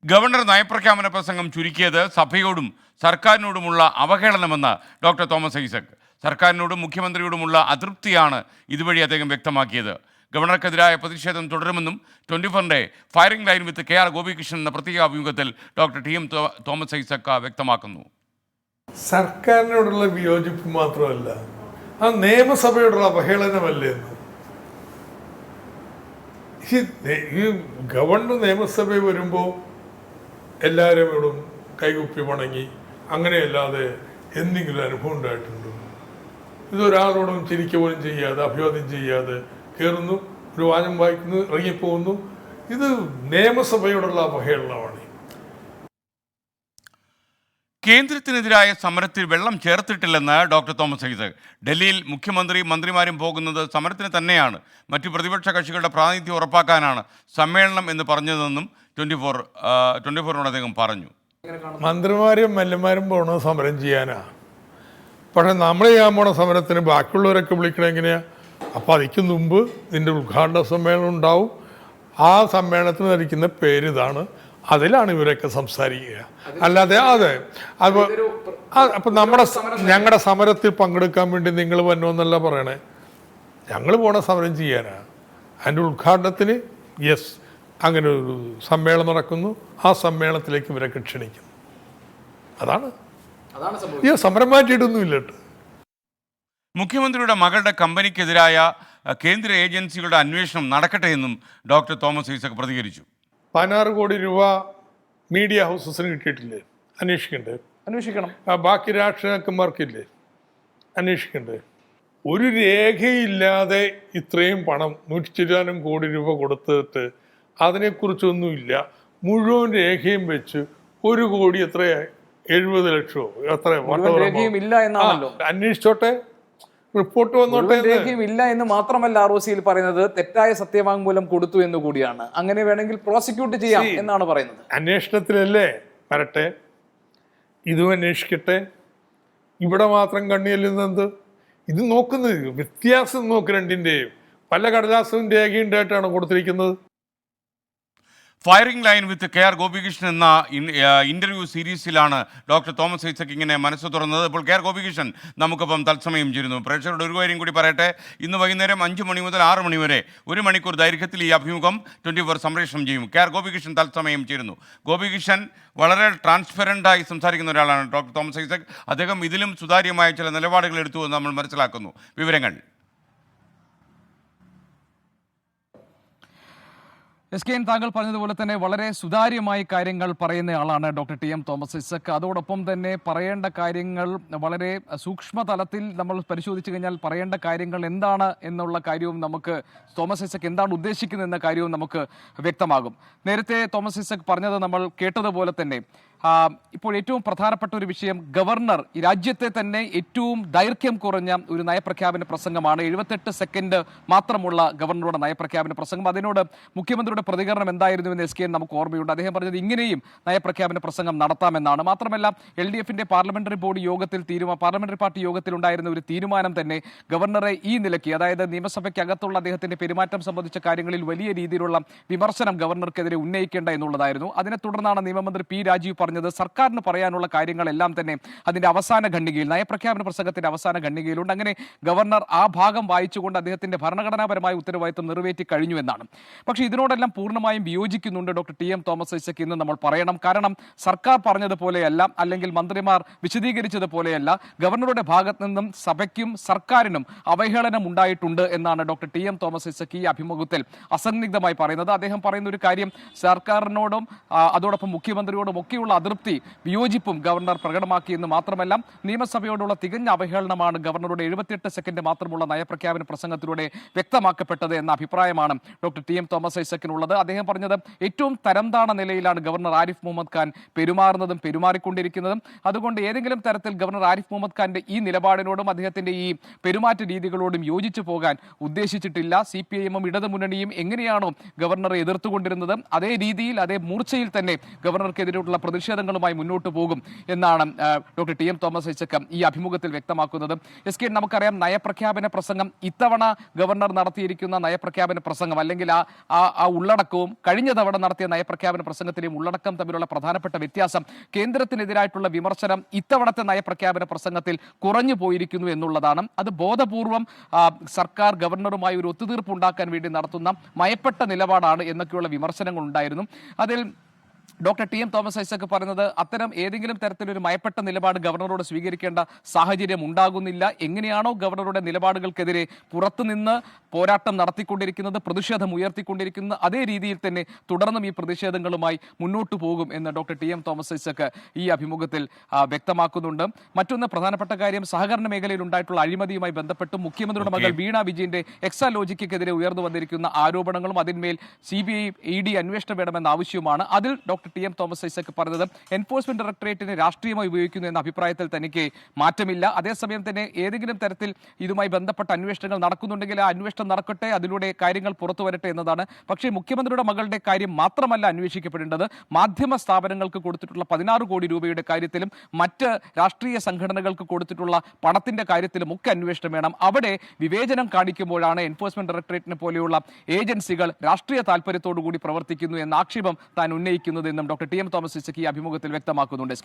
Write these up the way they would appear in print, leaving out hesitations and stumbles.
Governor നയപ്രഖ്യാപന പ്രസംഗം ചുരുക്കിയത് സഭയോടും സർക്കാരിനോടുമുള്ള അവഹേളനമെന്ന് ഡോക്ടർ തോമസ് ഐസക്. സർക്കാരിനോടും മുഖ്യമന്ത്രിയോടുമുള്ള അതൃപ്തിയാണ് ഇതുവഴി അദ്ദേഹം വ്യക്തമാക്കിയത്. ഗവർണർക്കെതിരായ പ്രതിഷേധം തുടരുമെന്നും 24-ന്റെ firing line with KR Gopikrishnan എന്ന പ്രത്യേക അഭിമുഖത്തിൽ ഡോക്ടർ TM തോമസ് ഐസക് വ്യക്തമാക്കുന്നു. സർക്കാരിനോടുള്ള വിയോജിപ്പ് മാത്രമല്ല, ആ നിയമസഭയോടുള്ള അവഹേളനമല്ലേ എന്ന്. ഈ ഗവർണർ നിയമസഭയിൽ വരുമ്പോൾ എല്ലാവരോടും കൈകുപ്പി വണങ്ങി അങ്ങനെയല്ലാതെ എന്തെങ്കിലും അനുഭവം ഉണ്ടായിട്ടുണ്ടോ? ഇതൊരാളോടും ചിരിക്കുക പോലും ചെയ്യാതെ, അഭിവാദ്യം ചെയ്യാതെ കയറുന്നു, ഒരു വാചകം വായിക്കുന്നു, ഇറങ്ങിപ്പോകുന്നു. ഇത് നിയമസഭയോടുള്ള അവഹേളനമാണ്. കേന്ദ്രത്തിനെതിരായ സമരത്തിൽ വെള്ളം ചേർത്തിട്ടില്ലെന്ന് ഡോക്ടർ തോമസ് ഐസക്. ഡൽഹിയിൽ മുഖ്യമന്ത്രിയും മന്ത്രിമാരും പോകുന്നത് സമരത്തിന് തന്നെയാണ്, മറ്റു പ്രതിപക്ഷ കക്ഷികളുടെ പ്രാതിനിധ്യം ഉറപ്പാക്കാനാണ് സമ്മേളനം എന്ന് പറഞ്ഞതെന്നും 24-നോട് അദ്ദേഹം പറഞ്ഞു. മന്ത്രിമാരും എംഎൽഎമാരും പോകണത് സമരം ചെയ്യാനാ. പക്ഷെ നമ്മൾ ചെയ്യാൻ പോണ സമരത്തിന് ബാക്കിയുള്ളവരൊക്കെ വിളിക്കണം എങ്ങനെയാ? അപ്പം അതിക്ക് മുമ്പ് ഇതിൻ്റെ ഉദ്ഘാടന സമ്മേളനം ഉണ്ടാവും. ആ സമ്മേളനത്തിന് ധരിക്കുന്ന പേര് ഇതാണ്, അതിലാണ് ഇവരൊക്കെ സംസാരിക്കുക. അല്ലാതെ അപ്പം ഞങ്ങളുടെ സമരത്തിൽ പങ്കെടുക്കാൻ വേണ്ടി നിങ്ങൾ വന്നോന്നല്ല പറയണേ. ഞങ്ങൾ പോണ സമരം ചെയ്യാനാ. അതിൻ്റെ ഉദ്ഘാടനത്തിന് യെസ്, അങ്ങനെ ഒരു സമ്മേളനം നടക്കുന്നു, ആ സമ്മേളനത്തിലേക്ക് ഇവരൊക്കെ ക്ഷണിക്കുന്നു. അതാണ് ഈ സമരം മാറ്റിയിട്ടൊന്നുമില്ല. മുഖ്യമന്ത്രിയുടെ മകളുടെ കമ്പനിക്കെതിരായ കേന്ദ്ര ഏജൻസികളുടെ അന്വേഷണം നടക്കട്ടെ എന്നും ഡോക്ടർ തോമസ് ഐസക് പ്രതികരിച്ചു. 16 കോടി രൂപ മീഡിയ ഹൗസസിന് കിട്ടിയിട്ടില്ലേ? അന്വേഷിക്കണം. ബാക്കി രാഷ്ട്രീയക്കാർക്കില്ലേ? അന്വേഷിക്കണ്ടേ? ഒരു രേഖയില്ലാതെ ഇത്രയും പണം 100 കോടി രൂപ കൊടുത്തിട്ട് അതിനെക്കുറിച്ചൊന്നുമില്ല. മുഴുവൻ രേഖയും വെച്ച് 1 കോടി എത്രയായി? 70 ലക്ഷമോ എത്ര? അന്വേഷിച്ചോട്ടെ, റിപ്പോർട്ട് വന്നോട്ടെ. ഇല്ല എന്ന് മാത്രമല്ല ROCയിൽ പറയുന്നത്, തെറ്റായ സത്യവാങ്മൂലം കൊടുത്തു എന്ന് കൂടിയാണ്. അങ്ങനെ വേണമെങ്കിൽ പ്രോസിക്യൂട്ട് ചെയ്യാം എന്നാണ് പറയുന്നത്. അന്വേഷണത്തിലല്ലേ വരട്ടെ, ഇതും അന്വേഷിക്കട്ടെ. ഇവിടെ മാത്രം കണ്ണിയല്ലുന്നത് ഇത് നോക്കുന്നത് വ്യത്യാസം നോക്ക്. രണ്ടിൻ്റെയും പല കടലാസും രേഖയുണ്ടായിട്ടാണ് കൊടുത്തിരിക്കുന്നത്. Firing line with KR Gopikrishnan എന്ന ഇന്റർവ്യൂ സീരീസിലാണ് ഡോക്ടർ തോമസ് ഐസക് ഇങ്ങനെ മനസ്സ് തുറന്നത്. ഇപ്പോൾ KR ഗോപികൃഷ്ണൻ നമുക്കൊപ്പം തത്സമയം ചേരുന്നു. പ്രേക്ഷകരുടെ ഒരു കാര്യം കൂടി പറയട്ടെ, ഇന്ന് വൈകുന്നേരം 5 മണി മുതൽ 6 മണി വരെ 1 മണിക്കൂർ ദൈർഘ്യത്തിൽ ഈ അഭിമുഖം 24 സംപ്രേഷണം ചെയ്യും. KR ഗോപികൃഷ്ണൻ തത്സമയം ചേരുന്നു. ഗോപികൃഷ്ണൻ വളരെ ട്രാൻസ്പെറൻ്റായി സംസാരിക്കുന്ന ഒരാളാണ് ഡോക്ടർ തോമസ് ഐസക്. അദ്ദേഹം ഇതിലും സുതാര്യമായ ചില നിലപാടുകൾ എടുത്തു എന്ന് നമ്മൾ മനസ്സിലാക്കുന്നു. വിവരങ്ങൾ SKN താങ്കൾ പറഞ്ഞതുപോലെ തന്നെ വളരെ സുതാര്യമായി കാര്യങ്ങൾ പറയുന്ന ആളാണ് ഡോക്ടർ TM തോമസ് ഐസക്. അതോടൊപ്പം തന്നെ പറയേണ്ട കാര്യങ്ങൾ വളരെ സൂക്ഷ്മതലത്തിൽ നമ്മൾ പരിശോധിച്ചു കഴിഞ്ഞാൽ പറയേണ്ട കാര്യങ്ങൾ എന്താണ് എന്നുള്ള കാര്യവും നമുക്ക്, തോമസ് ഐസക് എന്താണ് ഉദ്ദേശിക്കുന്നത് എന്ന കാര്യവും നമുക്ക് വ്യക്തമാകും. നേരത്തെ തോമസ് ഐസക് പറഞ്ഞത് നമ്മൾ കേട്ടതുപോലെ തന്നെ ഇപ്പോൾ ഏറ്റവും പ്രധാനപ്പെട്ട ഒരു വിഷയം, ഗവർണർ ഈ രാജ്യത്തെ തന്നെ ഏറ്റവും ദൈർഘ്യം കുറഞ്ഞ ഒരു നയപ്രഖ്യാപന പ്രസംഗമാണ്. 78 സെക്കൻഡ് മാത്രമുള്ള ഗവർണറുടെ നയപ്രഖ്യാപന പ്രസംഗം. അതിനോട് മുഖ്യമന്ത്രിയുടെ പ്രതികരണം എന്തായിരുന്നുവെന്ന് SKN നമുക്ക് ഓർമ്മയുണ്ട്. അദ്ദേഹം പറഞ്ഞത് ഇങ്ങനെയും നയപ്രഖ്യാപന പ്രസംഗം നടത്താമെന്നാണ്. മാത്രമല്ല LDFന്റെ പാർലമെന്ററി പാർട്ടി യോഗത്തിലുണ്ടായിരുന്ന ഒരു തീരുമാനം തന്നെ ഗവർണറെ ഈ നിലയ്ക്ക്, അതായത് നിയമസഭയ്ക്കകത്തുള്ള അദ്ദേഹത്തിന്റെ പെരുമാറ്റം സംബന്ധിച്ച കാര്യങ്ങളിൽ വലിയ രീതിയിലുള്ള വിമർശനം ഗവർണർക്കെതിരെ ഉന്നയിക്കേണ്ട എന്നുള്ളതായിരുന്നു. അതിനെ തുടർന്നാണ് നിയമമന്ത്രി P. രാജീവ് പറഞ്ഞത് സർക്കാരിന് പറയാനുള്ള കാര്യങ്ങളെല്ലാം തന്നെ അതിന്റെ അവസാന ഖണ്ഡികയിൽ, നയപ്രഖ്യാപന പ്രസംഗത്തിന്റെ അവസാന ഖണ്ഡികയിലുണ്ട്. അങ്ങനെ ഗവർണർ ആ ഭാഗം വായിച്ചുകൊണ്ട് അദ്ദേഹത്തിന്റെ ഭരണഘടനാപരമായ ഉത്തരവാദിത്വം നിറവേറ്റി കഴിഞ്ഞു എന്നാണ്. പക്ഷേ ഇതിനോടെല്ലാം പൂർണ്ണമായും വിയോജിക്കുന്നുണ്ട് ഡോക്ടർ TM തോമസ് ഐസക് എന്ന് നമ്മൾ പറയണം. കാരണം സർക്കാർ പറഞ്ഞതുപോലെയല്ല, അല്ലെങ്കിൽ മന്ത്രിമാർ വിശദീകരിച്ചതുപോലെയല്ല, ഗവർണറുടെ ഭാഗത്ത് നിന്നും സഭയ്ക്കും സർക്കാരിനും അവഹേളനം ഉണ്ടായിട്ടുണ്ട് എന്നാണ് ഡോക്ടർ TM തോമസ് ഐസക് ഈ അഭിമുഖത്തിൽ അസന്നിഗ്ധമായി പറയുന്നത്. അദ്ദേഹം പറയുന്ന ഒരു കാര്യം, സർക്കാരിനോടും അതോടൊപ്പം മുഖ്യമന്ത്രിയോടും ഒക്കെയുള്ള അതൃപ്തി, വിയോജിപ്പും ഗവർണർ പ്രകടമാക്കിയെന്ന് മാത്രമല്ല, നിയമസഭയോടുള്ള തികഞ്ഞ അവഹേളനമാണ് ഗവർണറുടെ 78 സെക്കൻഡ് മാത്രമുള്ള നയപ്രഖ്യാപന പ്രസംഗത്തിലൂടെ വ്യക്തമാക്കപ്പെട്ടത് എന്ന അഭിപ്രായമാണ് ഡോക്ടർ TM തോമസ് ഐസക്കിനുള്ളത്. അദ്ദേഹം പറഞ്ഞത് ഏറ്റവും തരംതാണ നിലയിലാണ് ഗവർണർ ആരിഫ് മുഹമ്മദ് ഖാൻ പെരുമാറുന്നതും പെരുമാറിക്കൊണ്ടിരിക്കുന്നതും. അതുകൊണ്ട് ഏതെങ്കിലും തരത്തിൽ ഗവർണർ ആരിഫ് മുഹമ്മദ് ഖാന്റെ ഈ നിലപാടിനോടും അദ്ദേഹത്തിന്റെ ഈ പെരുമാറ്റ രീതികളോടും യോജിച്ചു പോകാൻ ഉദ്ദേശിച്ചിട്ടില്ല. CPIM ഇടതുമുന്നണിയും എങ്ങനെയാണോ ഗവർണറെ എതിർത്തുകൊണ്ടിരുന്നത് അതേ രീതിയിൽ, അതേ മൂർച്ചയിൽ തന്നെ ഗവർണർക്കെതിരെയുള്ള പ്രതിഷേധം പ്രതിഷേധങ്ങളുമായി മുന്നോട്ട് പോകും എന്നാണ് doctor T M Thomas Isaac ഈ അഭിമുഖത്തിൽ വ്യക്തമാക്കുന്നത്. എസ് കെ, നമുക്കറിയാം നയപ്രഖ്യാപന പ്രസംഗം, ഇത്തവണ ഗവർണർ നടത്തിയിരിക്കുന്ന നയപ്രഖ്യാപന പ്രസംഗം അല്ലെങ്കിൽ ആ ഉള്ളടക്കവും കഴിഞ്ഞ തവണ നടത്തിയ നയപ്രഖ്യാപന പ്രസംഗത്തിലെയും ഉള്ളടക്കം തമ്മിലുള്ള പ്രധാനപ്പെട്ട വ്യത്യാസം, കേന്ദ്രത്തിനെതിരായിട്ടുള്ള വിമർശനം ഇത്തവണത്തെ നയപ്രഖ്യാപന പ്രസംഗത്തിൽ കുറഞ്ഞു പോയിരിക്കുന്നു എന്നുള്ളതാണ്. അത് ബോധപൂർവം സർക്കാർ ഗവർണറുമായി ഒരു ഒത്തുതീർപ്പ് ഉണ്ടാക്കാൻ വേണ്ടി നടത്തുന്ന മയപ്പെട്ട നിലപാടാണ് എന്നൊക്കെയുള്ള വിമർശനങ്ങൾ ഉണ്ടായിരുന്നു. അതിൽ doctor T M Thomas Isaac പറയുന്നത് അത്തരം ഏതെങ്കിലും തരത്തിലൊരു മയപ്പെട്ട നിലപാട് ഗവർണറോട് സ്വീകരിക്കേണ്ട സാഹചര്യം ഉണ്ടാകുന്നില്ല. എങ്ങനെയാണോ ഗവർണറുടെ നിലപാടുകൾക്കെതിരെ പുറത്തുനിന്ന് പോരാട്ടം നടത്തിക്കൊണ്ടിരിക്കുന്നത്, പ്രതിഷേധം ഉയർത്തിക്കൊണ്ടിരിക്കുന്നത്, അതേ രീതിയിൽ തന്നെ തുടർന്നും ഈ പ്രതിഷേധങ്ങളുമായി മുന്നോട്ടു പോകും എന്ന് doctor T M Thomas Isaac ഈ അഭിമുഖത്തിൽ വ്യക്തമാക്കുന്നുണ്ട്. മറ്റൊന്ന് പ്രധാനപ്പെട്ട കാര്യം, സഹകരണ മേഖലയിൽ ഉണ്ടായിട്ടുള്ള അഴിമതിയുമായി ബന്ധപ്പെട്ട് മുഖ്യമന്ത്രിയുടെ മകൾ വീണ വിജയന്റെ എക്സാലോജിക്കെതിരെ ഉയർന്നു വന്നിരിക്കുന്ന ആരോപണങ്ങളും അതിന്മേൽ CBI ED അന്വേഷണം വേണമെന്ന ആവശ്യവുമാണ്. അതിൽ doctor T M Thomas Isaac പറഞ്ഞത് എൻഫോഴ്സ്മെന്റ് ഡയറക്ടറേറ്റിനെ രാഷ്ട്രീയമായി ഉപയോഗിക്കുന്നു എന്ന അഭിപ്രായത്തിൽ തനിക്ക് മാറ്റമില്ല. അതേസമയം തന്നെ ഏതെങ്കിലും തരത്തിൽ ഇതുമായി ബന്ധപ്പെട്ട അന്വേഷണങ്ങൾ നടക്കുന്നുണ്ടെങ്കിൽ ആ അന്വേഷണം നടക്കട്ടെ, അതിലൂടെ കാര്യങ്ങൾ പുറത്തു വരട്ടെ എന്നതാണ്. പക്ഷേ മുഖ്യമന്ത്രിയുടെ മകളുടെ കാര്യം മാത്രമല്ല അന്വേഷിക്കപ്പെടേണ്ടത്, മാധ്യമ സ്ഥാപനങ്ങൾക്ക് കൊടുത്തിട്ടുള്ള 16 കോടി രൂപയുടെ കാര്യത്തിലും മറ്റ് രാഷ്ട്രീയ സംഘടനകൾക്ക് കൊടുത്തിട്ടുള്ള പണത്തിന്റെ കാര്യത്തിലും ഒക്കെ അന്വേഷണം വേണം. അവിടെ വിവേചനം കാണിക്കുമ്പോഴാണ് എൻഫോഴ്സ്മെന്റ് ഡയറക്ടറേറ്റിനെ പോലെയുള്ള ഏജൻസികൾ രാഷ്ട്രീയ താല്പര്യത്തോടു കൂടി പ്രവർത്തിക്കുന്നു എന്ന ആക്ഷേപം താൻ ഉന്നയിക്കുന്നത് എന്നും doctor T M Thomas Isaac ഈ അഭിമുഖത്തിൽ വ്യക്തമാക്കുന്നുണ്ട്.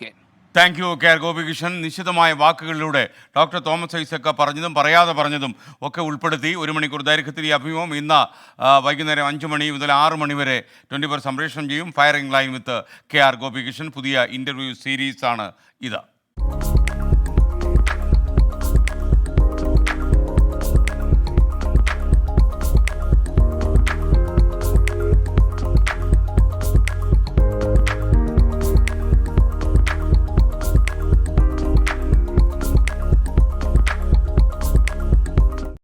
Thank you K R Gopikrishnan. നിശ്ചിതമായ വാക്കുകളിലൂടെ ഡോക്ടർ തോമസ് ഐസക് പറഞ്ഞതും പറയാതെ പറഞ്ഞതും ഒക്കെ ഉൾപ്പെടുത്തി 1 മണിക്കൂർ ദൈർഘ്യത്തിൽ ഈ അഭിമുഖം ഇന്ന് വൈകുന്നേരം 5 മണി മുതൽ 6 മണി വരെ 24 സംപ്രേഷണം ചെയ്യും. Firing line with K R Gopikrishnan. പുതിയ ഇൻ്റർവ്യൂ സീരീസാണ് ഇത്.